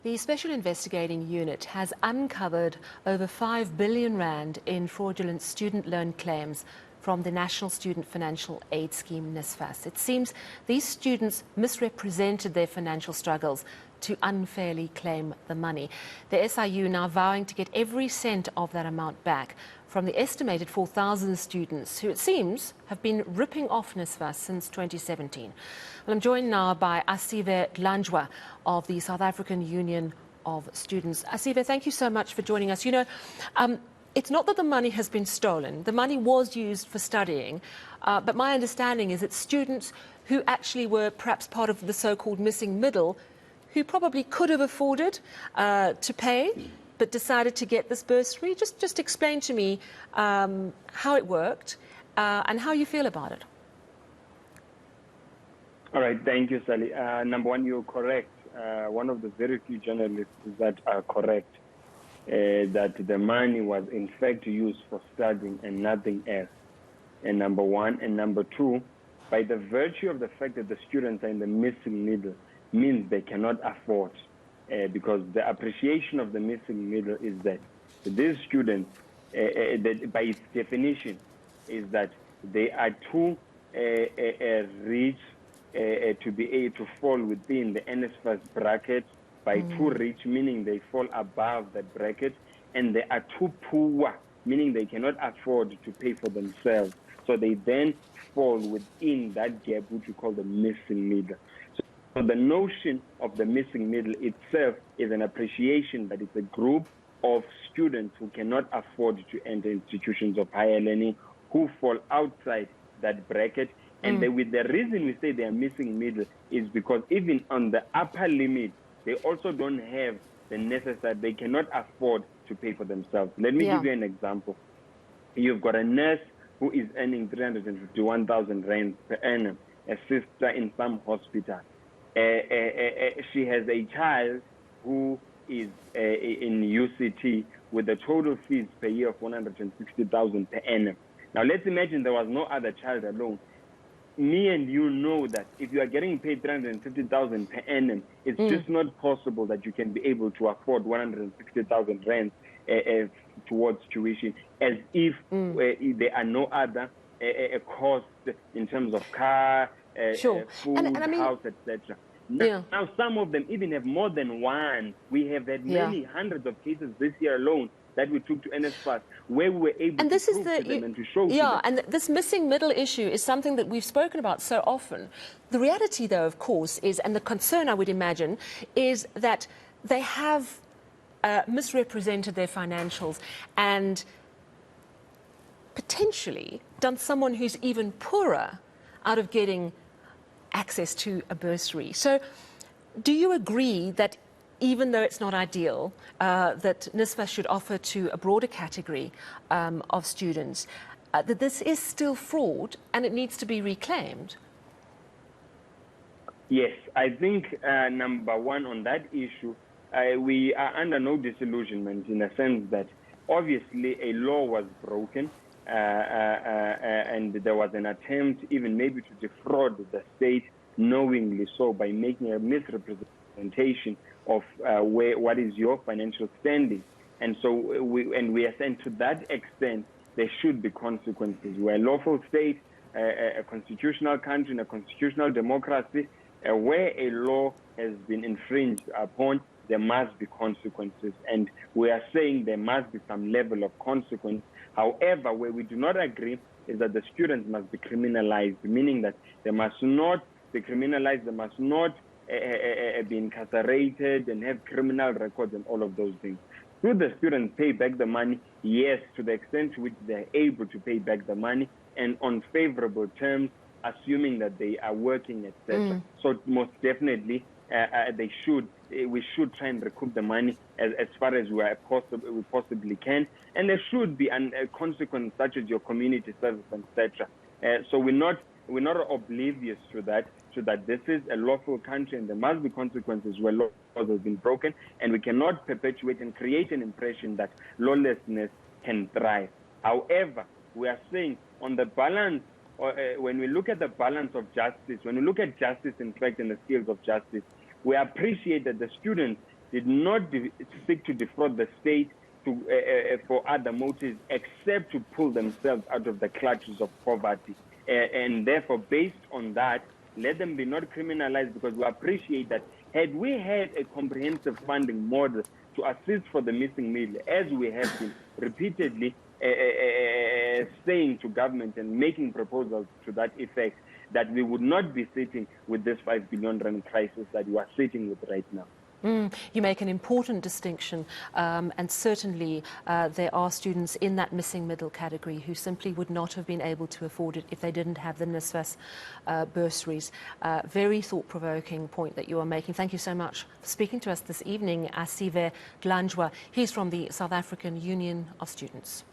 The Special Investigating Unit has uncovered over 5 billion rand in fraudulent student loan claims from the National Student Financial Aid Scheme, NSFAS. It seems these students misrepresented their financial struggles to unfairly claim the money. The SIU now vowing to get every cent of that amount back from the estimated 4,000 students who, it seems, have been ripping off NSFAS since 2017. Well, I'm joined now by Asive Dlanjwa of the South African Union of Students. Asive, thank you so much for joining us. You know, it's not that the money has been stolen. The money was used for studying, but my understanding is that students who actually were perhaps part of the so-called missing middle, who probably could have afforded to pay, but decided to get this bursary. Just explain to me how it worked and how you feel about it. All right, thank you, Sally. Number one, you're correct. One of the very few journalists that are correct, that the money was in fact used for studying and nothing else. And number one. And number two, by the virtue of the fact that the students are in the missing middle, means they cannot afford, because the appreciation of the missing middle is that these students, by its definition, is that they are too rich to be able to fall within the NSFAS bracket, by too rich, meaning they fall above that bracket, and they are too poor, meaning they cannot afford to pay for themselves. So they then fall within that gap, which we call the missing middle. So the notion of the missing middle itself is an appreciation that it's a group of students who cannot afford to enter institutions of higher learning, who fall outside that bracket. And with the reason we say they are missing middle is because even on the upper limit, they also don't have the necessary, they cannot afford to pay for themselves. Let me give you an example. You've got a nurse who is earning 351,000 rand per annum, a sister in some hospital. She has a child who is in UCT with a total fees per year of 160,000 per annum. Now let's imagine there was no other child alone. Me and you know that if you are getting paid 350,000 per annum, it's just not possible that you can be able to afford 160,000 rand towards tuition, as if there are no other costs in terms of car, food, and I mean, house, etc. Now, some of them even have more than one. We have had many hundreds of cases this year alone that we took to NSFAS, where we were able to prove to them and to show to them. And this missing middle issue is something that we've spoken about so often. The reality, though, of course, is, and the concern, I would imagine, is that they have misrepresented their financials and potentially done someone who's even poorer out of getting access to a bursary. So do you agree that even though it's not ideal, that NSFAS should offer to a broader category of students, that this is still fraud and it needs to be reclaimed? Yes, I think number one on that issue, we are under no disillusionment in the sense that obviously a law was broken and there was an attempt even maybe to defraud the state knowingly so by making a misrepresentation of what is your financial standing. And so we are saying to that extent, there should be consequences. We're a lawful state, a constitutional country, and a constitutional democracy, where a law has been infringed upon, there must be consequences. And we are saying there must be some level of consequence. However, where we do not agree is that the students must be criminalized, meaning that they must not be criminalized, they must not be incarcerated and have criminal records and all of those things. Should the students pay back the money? Yes, to the extent to which they're able to pay back the money and on favorable terms, assuming that they are working, etc. So most definitely, we should try and recoup the money as far as we possibly can, and there should be a consequence such as your community service, etc. So we're not oblivious to that. So that this is a lawful country and there must be consequences where laws have been broken, and we cannot perpetuate and create an impression that lawlessness can thrive. However, we are saying on the balance, when we look at the balance of justice, when we look at justice in fact and the scales of justice, we appreciate that the students did not seek to defraud the state for other motives except to pull themselves out of the clutches of poverty. And therefore, based on that, let them be not criminalized, because we appreciate that had we had a comprehensive funding model to assist for the missing middle, as we have been repeatedly saying to government and making proposals to that effect, that we would not be sitting with this 5 billion rand crisis that we are sitting with right now. You make an important distinction, and certainly there are students in that missing middle category who simply would not have been able to afford it if they didn't have the NSFAS bursaries. Very thought-provoking point that you are making. Thank you so much for speaking to us this evening, Asive Dlanjwa. He's from the South African Union of Students.